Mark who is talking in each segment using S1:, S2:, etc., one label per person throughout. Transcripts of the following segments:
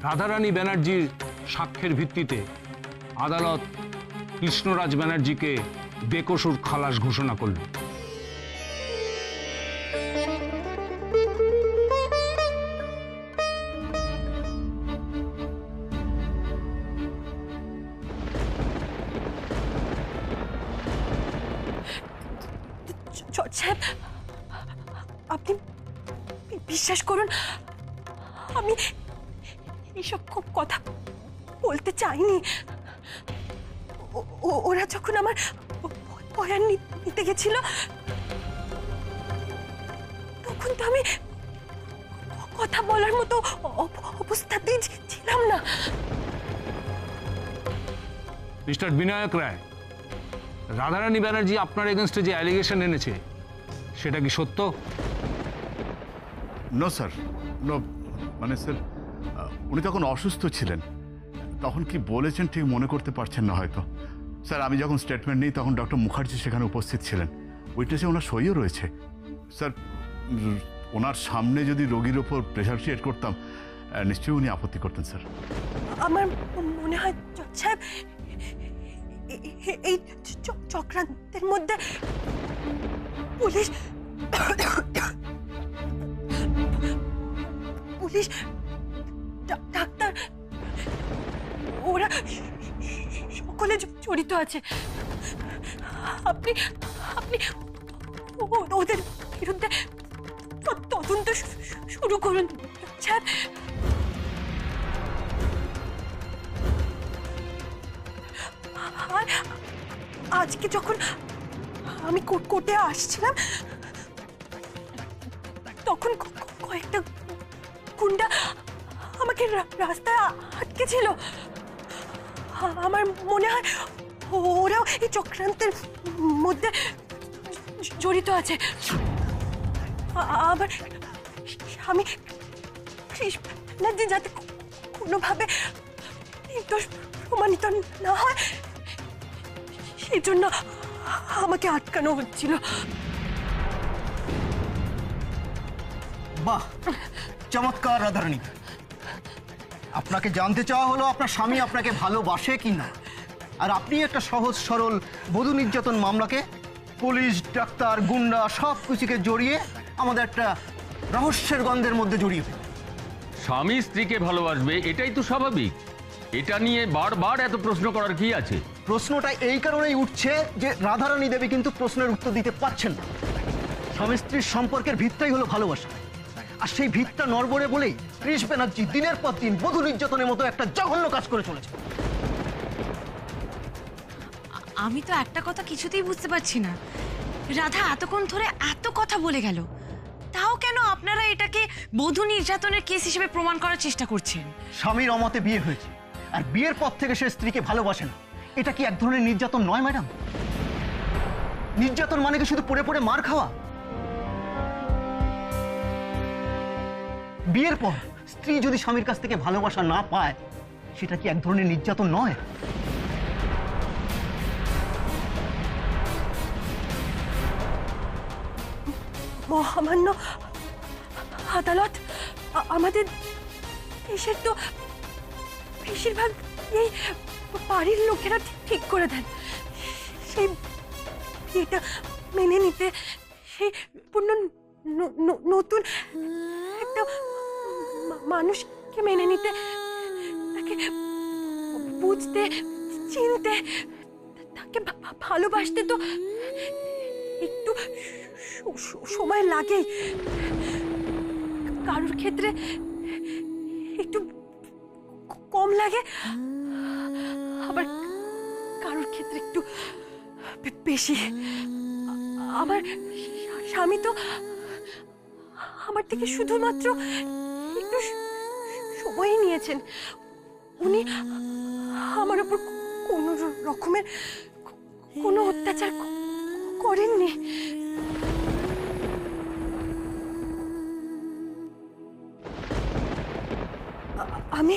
S1: রাধারানী ব্যানার্জির সাক্ষ্যের ভিত্তিতে আদালত কৃষ্ণরাজ ব্যানার্জিকে বেকসুর খালাস ঘোষণা করল।
S2: জজ সাহেব, আপনি বিশ্বাস করুন, আমি এইসব কথা বলতে চাইনি। ওরা যখন আমার বয়ান নিতে গেছিল তখন তো আমি কথা বলার মতো অবস্থাতেই ছিলাম না।
S1: মিস্টার বিনায়ক রায়, রাধারানী ব্যানার্জি আপনার এগেনস্টে যে অ্যালিগেশন এনেছে সেটা কি সত্য?
S3: No sir, no. মানে স্যার, উনি তখন অসুস্থ ছিলেন, তখন কি বলেছেন ঠিক মনে করতে পারছেন না হয়তো। স্যার, আমি যখন স্টেটমেন্ট নিই তখন ডক্টর মুখার্জি সেখানে উপস্থিত ছিলেন, উইটনেসে ওনার সইও রয়েছে। স্যার, ওনার সামনে যদি রোগীর ওপর প্রেশার ক্রিয়েট করতাম নিশ্চয়ই উনি আপত্তি করতেন স্যার।
S2: আমার মনে হয় জজ সাহেব, এই চক্রান্তের মধ্যে পুলিশ ডাক্তার ওরা সকলে জড়িত আছে। আপনি আপনি ওদের বিরুদ্ধে তদন্ত শুরু করুন স্যার। আর আজকে যখন আমি কোর্টে আসছিলাম তখন কয়েকটা গুন্ডা আমাকে রাস্তায় আটকে ছিল। আমার মনে হয় ওরাও এই চক্রান্তের মধ্যে জড়িত আছে। আমার স্বামী কৃষ্ণজি যাতে কোনোভাবে নির্দোষ প্রমাণিত না হয় সেই জন্য আমাকে আটকানো হচ্ছিল।
S4: বাহ, চমৎকার রাধারানী। আপনাকে জানতে চাওয়া হলো আপনার স্বামী আপনাকে ভালোবাসে কিনা, আর আপনি একটা সহজ সরল বধূ নির্যাতন মামলাকে পুলিশ, ডাক্তার, গুন্ডা সব কিছুকে জড়িয়ে আমাদের একটা রহস্যের গন্ধের মধ্যে জড়িয়ে ফেলেন।
S5: স্বামী স্ত্রীকে ভালোবাসবে এটাই তো স্বাভাবিক। এটা নিয়ে বারবার এত প্রশ্ন করার কি আছে?
S4: প্রশ্নটা এই কারণেই উঠছে যে রাধারানী দেবী কিন্তু প্রশ্নের উত্তর দিতে পারছেন না। স্বামী স্ত্রীর সম্পর্কের ভিতটাই হলো ভালোবাসা, আর সেই ভিতটা নড়বড়ে বলেই কৃষ ব্যানার্জি দিনের পর দিন বধূ নির্যাতনের মতো একটা জঘন্য কাজ করে চলেছে।
S6: আমি তো একটা কথা কিছুতেই বুঝতে পারছি না, রাধা এতক্ষণ ধরে এত কথা বলে গেল, তাও কেন আপনারা এটাকে বধূ নির্যাতনের কেস হিসেবে প্রমাণ করার চেষ্টা করছেন?
S4: স্বামীর অমতে বিয়ে হয়েছে, আর বিয়ের পর থেকে সে স্ত্রীকে ভালোবাসে না, এটা কি এক ধরনের নির্যাতন নয় ম্যাডাম? নির্যাতন মানে কি শুধু পড়ে পড়ে মার খাওয়া? বিয়ের পর স্ত্রী যদি স্বামীর কাছ থেকে ভালোবাসা না পায় সেটা কি এক ধরনের নির্যাতন নয়?
S2: মহামান্য আদালত আমাদের দেশের তো বেশিরভাগ এই বাড়ির লোকেরা ঠিক করে দেন। সেই বিয়েটা মেনে নিতে, সেই পূর্ণ নতুন একটা মানুষকে মেনে নিতে, তাকে বুঝতে, চিনতে, তাকে ভালোবাসতে তো একটু সময় লাগে। কারোর ক্ষেত্রে একটু কম লাগে, আবার কারোর ক্ষেত্রে একটু বেশি। আমার স্বামী তো আমার থেকে শুধুমাত্র একটু সময় নিয়েছেন। উনি আমার উপর কোনো রকমের কোনো অত্যাচার করেননি। আমি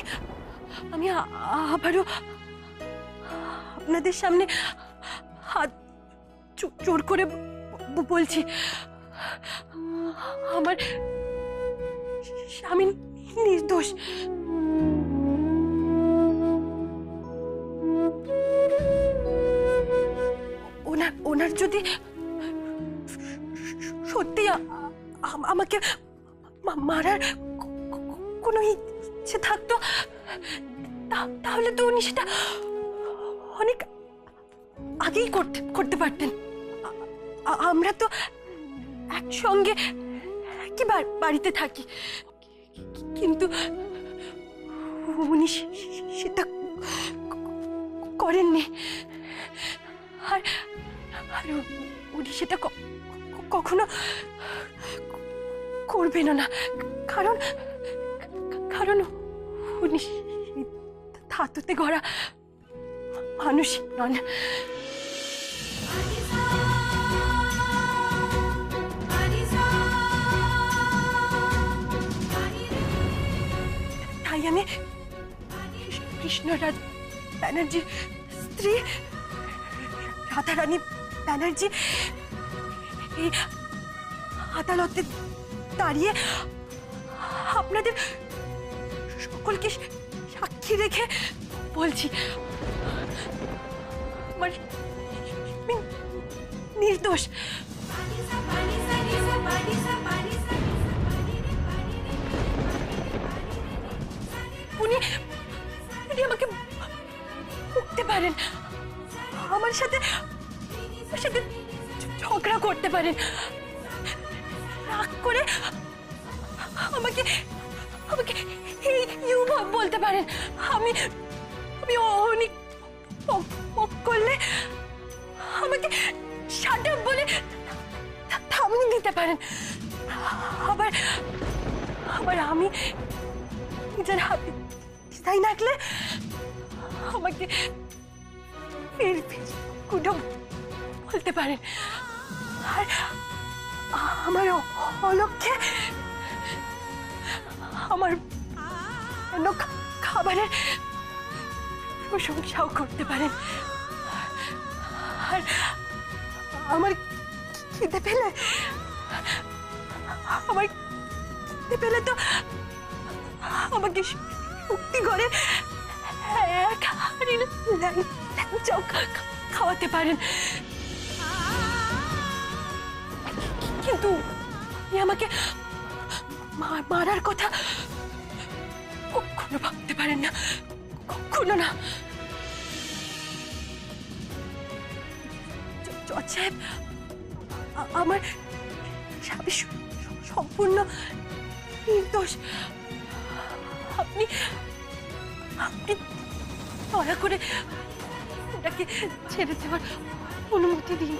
S2: আমি আবারও আপনাদের সামনে হাত জোর করে বলছি, আমার স্বামী নির্দোষ। ওনার যদি সত্যি আমাকে মারার কোনো ইচ্ছে থাকতো, তাহলে তো উনি সেটা অনেক আগেই করতে পারতেন। আমরা তো একসঙ্গে একই বাড়িতে থাকি, কিন্তু উনি সেটা করেননি। আর উনি সেটা কখনো করবেন না, কারণ কারণ উনি ধাতুতে গড়া মানুষ নন। তাই আমি কৃষ্ণরাজ ব্যানার্জির স্ত্রী রাধারানী ব্যানার্জি এই আদালতে দাঁড়িয়ে আপনাদের সকলকে সাক্ষী রেখে বলছি, আমার নির্দোষ। উনি আমাকে মুক্তি পারেন, আমার সাথে ঝগড়া করতে পারেন, রাগ করে আমাকে ইউ বলতে পারেন। আমি অনেক করলে আমাকে শাট আপ বলে থামিয়ে দিতে পারেন। আবার আমি নিজের হাতে ডিজাইন আঁকলে আমাকে কুটো বলতে পারেন। আর আমার অলক্ষ্যে আমার খাবারের প্রশংসাও করতে পারেন। আর আমার খিদে পেলে তো আমাকে মুক্তি করে ল্যাংচাও খাওয়াতে পারেন। কিন্তু আমাকে মারার কথা কখনো ভাবতে পারেন না, কখনো না। জজ সাহেব, আমার স্বামী সম্পূর্ণ নির্দোষ। আপনি দয়া করে ওটাকে ছেড়ে দেওয়ার অনুমতি দিন।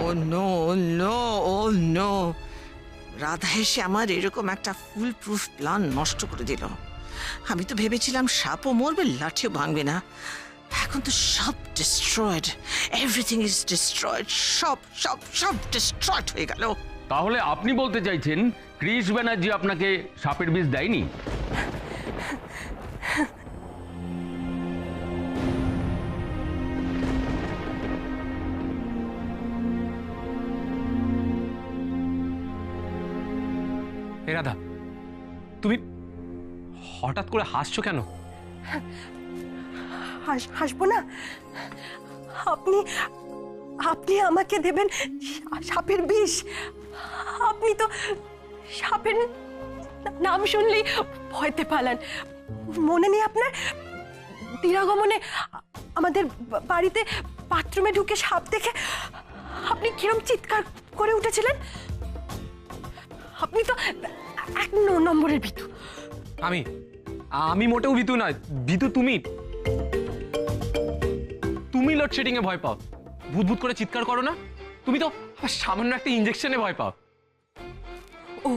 S7: ও নো নো ও নো, রাধা এসে আমার এরকম একটা ফুল প্রুফ প্ল্যান নষ্ট করে দিল। আমি তো ভেবেছিলাম সাপও মরবে, লাঠিও ভাঙবে না। এখন তো সব ডিস্ট্রয়েড, এভরিথিং ইজ ডিস্ট্রয়েড, সব সব সব ডিস্ট্রয়েড হয়ে গেল।
S5: তাহলে আপনি বলতে চাইছেন ক্রিস ব্যানার্জি আপনাকে সাপের বিষ দেয়নি?
S1: এ রাধা, তুমি হঠাৎ করে হাসছো কেন?
S2: হাসবো না? আপনি আমাকে দেবেন সাপের বিষ? আপনি তো সাপের নাম শুনলেই ভয়তে পালান। মনে নেই আপনার? দিরাগমনে আমাদের বাড়িতে বাথরুমে ঢুকে সাপ দেখে আপনি কিরম চিৎকার করে উঠেছিলেন। আপনি তো 1 নম্বরের ভীতু।
S1: আমি মোটেও ভীতু নয়, ভীতু তুমি। তুমি লোডশেডিং এ ভয় পাও, ভূত ভূত করে চিৎকার করো না। তুমি তো সামান্য একটা ইনজেকশনে ভয় পাও।
S2: ও,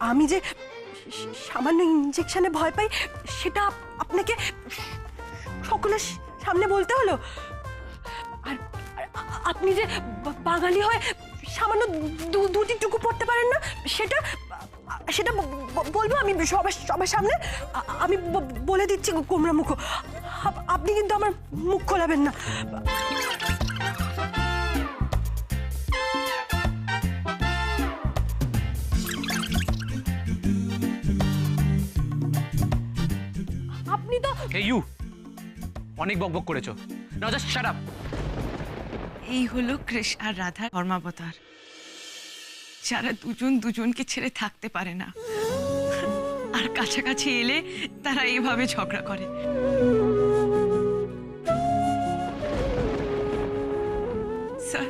S2: আমি যে সামান্য ইনজেকশনে ভয় পাই সেটা আপনাকে সকলের সামনে বলতে হলো? আর আপনি যে বাঙালি হয়ে সামান্য দুটি টুকু পড়তে পারেন না, সেটা বলবো আমি সবার সামনে? আমি বলে দিচ্ছি গোমরা মুখ, আপনি কিন্তু আমার মুখ খোলাবেন না। তো
S8: এই ইউ অনেক বকবক করেছো, নাও জাস্ট শাট আপ।
S6: এই হলো কৃষ আর রাধার ধর্মাবতার, যারা দুজন দুজনকে ছেড়ে থাকতে পারে না, আর কাছাকাছি এলে তারা এইভাবে ঝগড়া করে। স্যার,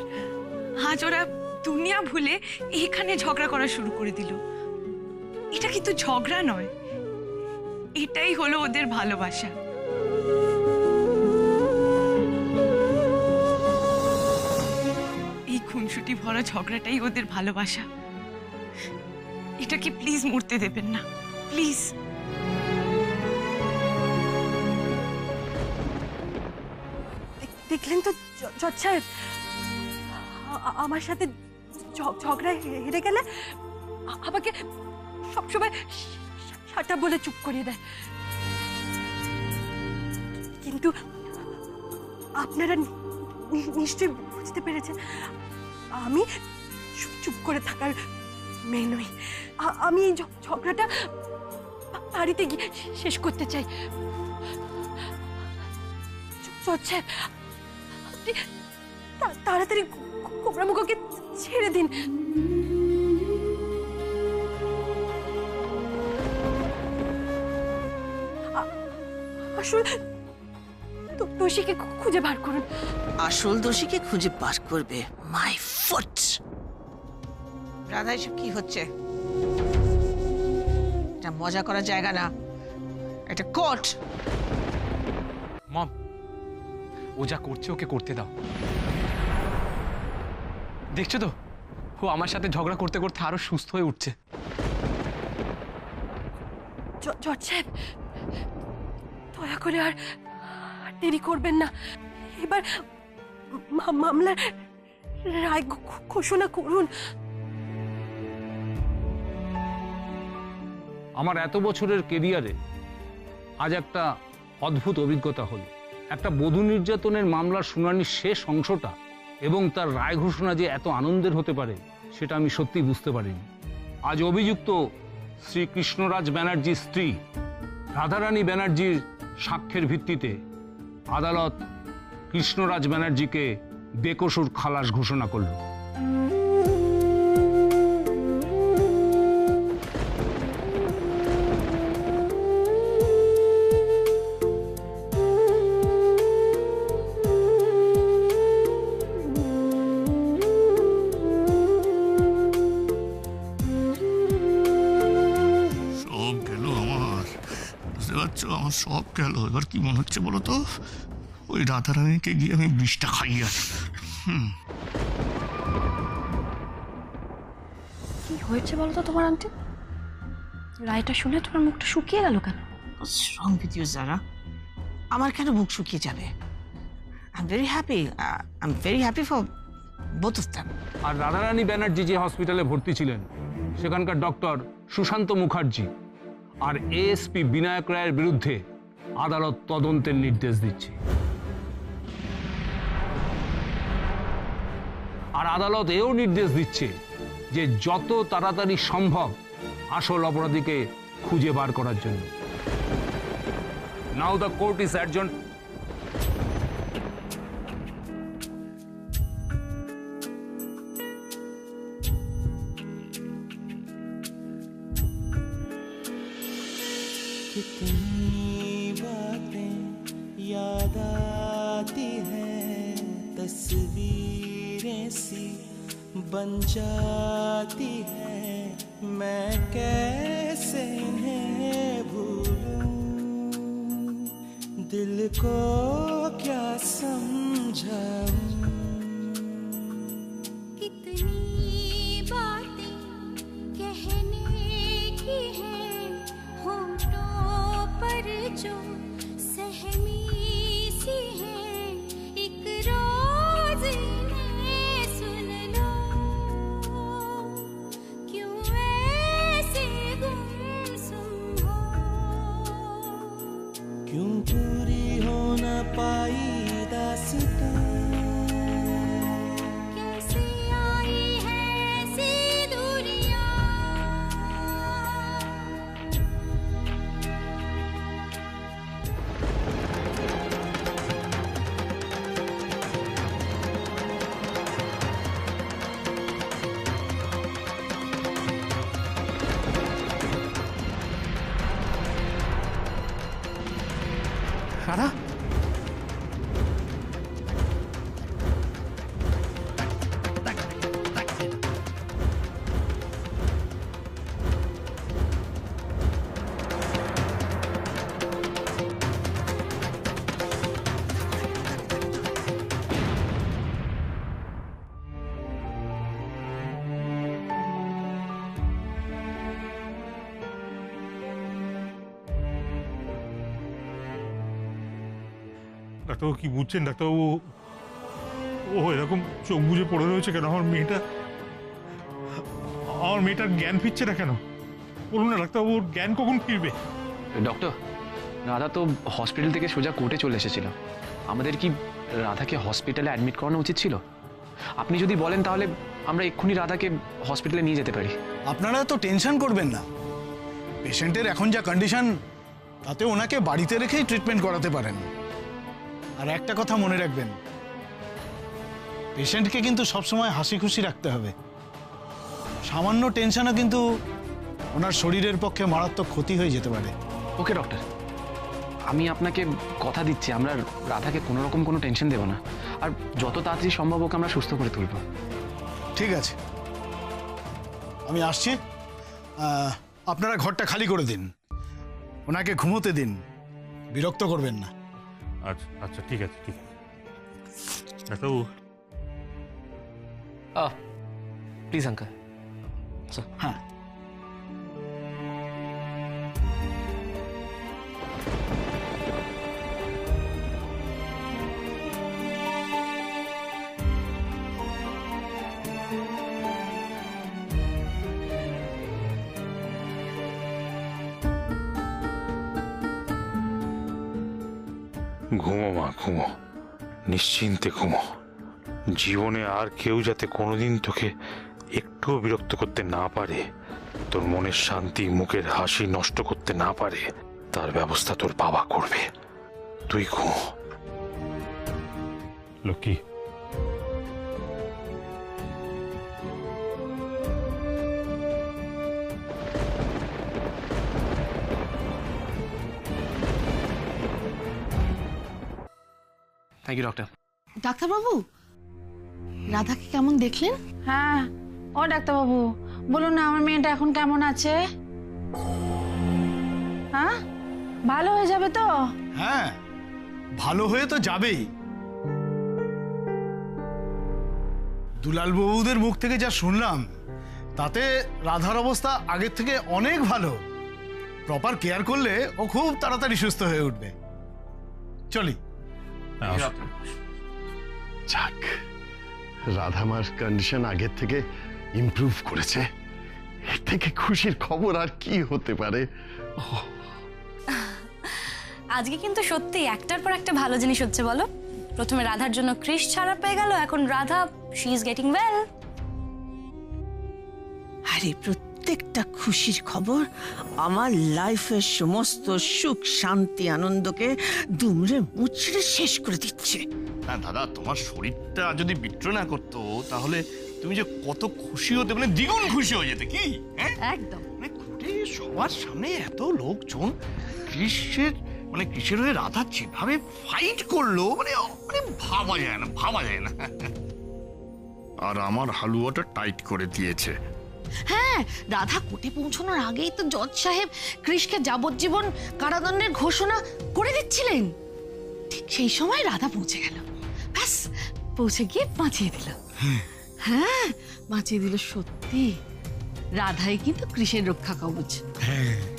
S6: আজ ওরা দুনিয়া ভুলে এখানে ঝগড়া করা শুরু করে দিল। এটা কিন্তু ঝগড়া নয়, এটাই হলো ওদের ভালোবাসা। এই খুনসুটি ভরা ঝগড়াটাই ওদের ভালোবাসা। এটাকে প্লিজ মরতে দেবেন না, প্লিজ।
S2: দেখলেন তো জজ সাহেব, আমার সাথে ঝগড়ায় হেরে গেলে আমাকে সবসময় সাটা বলে চুপ করিয়ে দেয়। কিন্তু আপনারা নিশ্চয়ই বুঝতে পেরেছেন আমি চুপ করে থাকার মেয়ে নই। আমি এই ঝগড়াটা বাড়িতে গিয়ে শেষ করতে চাই। জজ সাহেব, আপনি তাড়াতাড়ি কোবরা মুখোকে ছেড়ে দিন। আসল দোষীকে খুঁজে বার করুন।
S7: আসল দোষীকে খুঁজে বার করবে মাই ফুট। রাধা, এসব কি হচ্ছে? এটা মজা করার জায়গা না, এটা কোর্ট।
S8: মম, ও যা করছে ওকে করতে দাও। দেখছো তো, ও আমার সাথে ঝগড়া করতে করতে আরো সুস্থ হয়ে উঠছে।
S2: জজ সাহেব, দয়া করে আর দেরি করবেন না। এবার মামলার রায় ঘোষণা করুন।
S1: আমার এত বছরের কেরিয়ারে আজ একটা অদ্ভুত অভিজ্ঞতা হলো। একটা বধূ নির্যাতনের মামলার শুনানির শেষ অংশটা এবং তার রায় ঘোষণা যে এত আনন্দের হতে পারে সেটা আমি সত্যি বুঝতে পারিনি। আজ অভিযুক্ত শ্রী কৃষ্ণরাজ ব্যানার্জির স্ত্রী রাধারানী ব্যানার্জির সাক্ষ্যের ভিত্তিতে আদালত কৃষ্ণরাজ ব্যানার্জিকে বেকসুর খালাস ঘোষণা করল।
S3: সব গেল আমার, বুঝতে পারছো, আমার সব গেল। এবার কি মনে হচ্ছে বলো তো, ওই রাধারানীকে গিয়ে আমি বিষটা খাইয়ে আসি।
S9: কি হয়েছে বলো তো তোমার আন্টি? রায়টা শুনে তোমার মুখটা শুকিয়ে গেল কেন?
S7: What's wrong with you, Zara? আমার কেন বুক শুকিয়ে যাবে? I'm very happy. I'm very happy for both of them.
S1: আর রাধারানী ব্যানার্জি যে হসপিটালে ভর্তি ছিলেন সেখানকার ডক্টর সুশান্ত মুখার্জি আর এএসপি বিনায়ক রায়ের বিরুদ্ধে আদালত তদন্তের নির্দেশ দিচ্ছে। আর আদালত এও নির্দেশ দিচ্ছে যে যত তাড়াতাড়ি সম্ভব আসল অপরাধীকে খুঁজে বার করার জন্য। নাও দ্য কোর্ট ইজ অ্যাডজন্ড।
S10: कितनी बातें याद आती हैं, तस्वीरें सी बन जाती हैं, मैं कैसे इन्हें भूलूं, दिल को क्या समझाऊं।
S11: जो सहमी सी है एक रोज इन्हें सुन लो, क्यों ऐसे गुमसुम हो, क्यों पूरी हो न पाई दास्तां, कैसे आई है ऐसी दूरियां।
S12: রাধা,
S13: ডাক্তারবাবু কি বুঝছেন? ডাক্তারবাবু ও এরকম চোখ বুজে পড়ে রয়েছে কেন? আমার মেয়েটার জ্ঞান ফিরছে না কেন? বলুন না ডাক্তারবাবু, ওর জ্ঞান কখন ফিরবে?
S8: ডক্টর, রাধা তো হসপিটাল থেকে সোজা কোর্টে চলে এসেছিল। আমাদের কি রাধাকে হসপিটালে অ্যাডমিট করানো উচিত ছিল? আপনি যদি বলেন তাহলে আমরা এক্ষুনি রাধাকে হসপিটালে নিয়ে যেতে পারি।
S12: আপনারা তো টেনশন করবেন না। পেশেন্টের এখন যা কন্ডিশন, তাতে ওনাকে বাড়িতে রেখেই ট্রিটমেন্ট করাতে পারেন। আর একটা কথা মনে রাখবেন, পেশেন্টকে কিন্তু সবসময় হাসি খুশি রাখতে হবে। সামান্য টেনশনও কিন্তু ওনার শরীরের পক্ষে মারাত্মক ক্ষতি হয়ে যেতে পারে।
S8: ওকে ডক্টর, আমি আপনাকে কথা দিচ্ছি আমরা রাধাকে কোনো রকম কোনো টেনশন দেব না, আর যত তাড়াতাড়ি সম্ভব ওকে আমরা সুস্থ করে তুলব।
S12: ঠিক আছে, আমি আসছি। আপনারা ঘরটা খালি করে দিন, ওনাকে ঘুমোতে দিন, বিরক্ত করবেন না।
S13: আচ্ছা আচ্ছা, ঠিক আছে ঠিক আছে। ডাক্তারবাবু,
S8: প্লিজ আঙ্কেল।
S12: হ্যাঁ,
S14: ঘুমো মা, ঘুমো, নিশ্চিন্তে ঘুমো। জীবনে আর কেউ যাতে কোনোদিন তোকে একটুও বিরক্ত করতে না পারে, তোর মনের শান্তি, মুখের হাসি নষ্ট করতে না পারে, তার ব্যবস্থা তোর বাবা করবে। তুই ঘুমো।
S13: লক্ষ্মী,
S8: থ্যাংক ইউ ডক্টর।
S6: ডাক্তারবাবু, রাধাকে কেমন দেখলেন?
S9: হ্যাঁ, ও ডাক্তারবাবু বলুন না আমার মেয়েটা এখন কেমন আছে? হ্যাঁ, ভালো হয়ে যাবে তো?
S12: হ্যাঁ, ভালো হয়ে তো যাবেই। দুলাল বাবুদের মুখ থেকে যা শুনলাম, তাতে রাধার অবস্থা আগের থেকে অনেক ভালো। প্রপার কেয়ার করলে ও খুব তাড়াতাড়ি সুস্থ হয়ে উঠবে। চলি।
S15: যাক, রাধামার কন্ডিশন আগের থেকে ইমপ্রুভ করেছে। এর থেকে খুশির খবর আর কি হতে পারে?
S9: আজকে কিন্তু সত্যি একটার পর একটা ভালো জিনিস হচ্ছে বলো। প্রথমে রাধার জন্য ক্রিশ ছাড়া পেয়ে গেল, এখন Radha she is getting well.
S7: আরে প্রত্যেকটা খুশির খবর আমার লাইফের সমস্ত সুখ শান্তি আনন্দকে দুমড়ে মুচড়ে শেষ করে দিচ্ছে।
S3: না দাদা, তোমার শরীরটা যদি বিট্রো না করতো তাহলে তুমি যে কত খুশি হতে, মানে দ্বিগুণ খুশি হয়ে যেতে। কি
S9: একদম,
S3: মানে কোর্টে সবার সামনে এত লোকজন, কৃষের হয়ে রাধা যেভাবে ফাইট করলো, মানে ভাবা যায় না, ভাবা যায় না। আর আমার হালুয়াটা টাইট করে দিয়েছে।
S6: হ্যাঁ, রাধা কোর্টে পৌঁছানোর আগেই তো জজ সাহেব কৃষকে যাবজ্জীবন কারাদণ্ডের ঘোষণা করে দিচ্ছিলেন। ঠিক সেই সময় রাধা পৌঁছে গেল, ব্যাস পৌঁছে গিয়ে বাঁচিয়ে দিল। হ্যাঁ, বাঁচিয়ে দিল। সত্যি রাধাই কিন্তু কৃষের রক্ষা কবচ,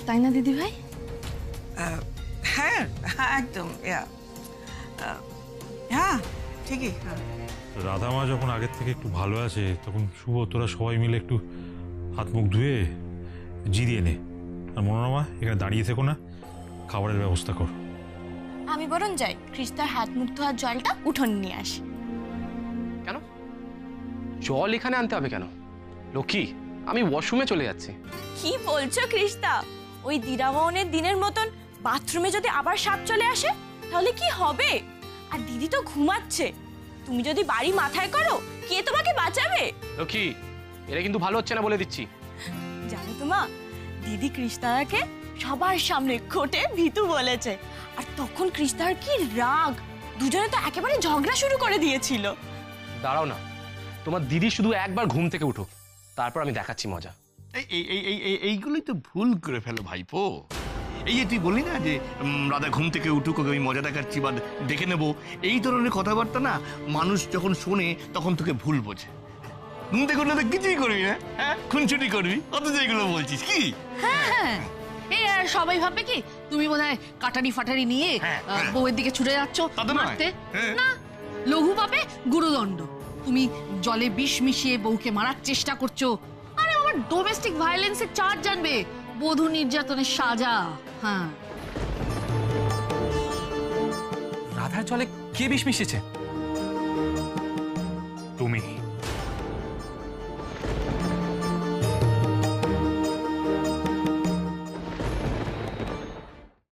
S6: তাই না দিদি ভাই?
S7: হ্যাঁ হ্যাঁ, একদম। হ্যাঁ ঠিকই।
S13: রাধা মা যখন আগের থেকে একটু ভালো আছে, তখন শুভ তোরা সবাই মিলে একটু হাত মুখ ধুয়ে জিরিয়ে নে। আর মনোরমা, এখানে দাঁড়িয়ে থেকো না, খাবারের ব্যবস্থা কর।
S9: আমি বরং যাই, ক্রিস্তার হাত মুখ ধোয়ার জলটা উঠোন নিয়ে আসি।
S8: কেন জল এখানে আনতে হবে কেন? লক্ষ্মী, আমি ওয়াশরুমে চলে যাচ্ছি।
S9: কি বলছো ক্রিস্তা? ওই দিরামনের দিনের মতন বাথরুমে যদি আবার সাপ চলে আসে তাহলে কি হবে? আর দিদি তো ঘুমাচ্ছে, তুমি যদি বাড়ি মাথায় করো কে তোমাকে বাঁচাবে?
S8: লক্ষ্মী, এটা কিন্তু ভালো হচ্ছে না বলে দিচ্ছি।
S9: জানো তো মা, দিদি কৃষ্ণাকে সবার সামনে কোর্টে ভিতু বলেছে। আর তখন কৃষ্ণার কি রাগ, দুজনে তো একেবারে ঝগড়া শুরু করে দিয়েছিল।
S8: দাঁড়াও না, তোমার দিদি শুধু একবার ঘুম থেকে উঠো, তারপর আমি দেখাচ্ছি মজা।
S16: এইগুলোই তো ভুল করে ফেলো ভাইপো। এই যে তুই বললি না যে রাধা ঘুম থেকে উঠুক, ওকে আমি মজা দেখাচ্ছি বা দেখে নেবো, এই ধরনের কথাবার্তা না মানুষ যখন শোনে তখন তোকে ভুল বোঝে। ঘুম থেকে উঠলে তো কিছুই করবি না, হ্যাঁ খুনছুটি করবি, অথচ এগুলো বলছিস কি?
S17: হ্যাঁ, এই আর সবাই ভাববে কি তুমি বোধহয় কাটারি ফাটারি নিয়ে বউয়ের দিকে ছুটে যাচ্ছ মারতে। না, লঘু পাপে গুরুদণ্ড। তুমি জলে বিষ মিশিয়ে বউকে মারার চেষ্টা করছো। আরে আমার ডোমেস্টিক ভায়োলেন্সের চার্জ জানবে, বধূ নির্যাতনের সাজা। হ্যাঁ,
S8: রাধার জলে কে বিষ মিশিয়েছে?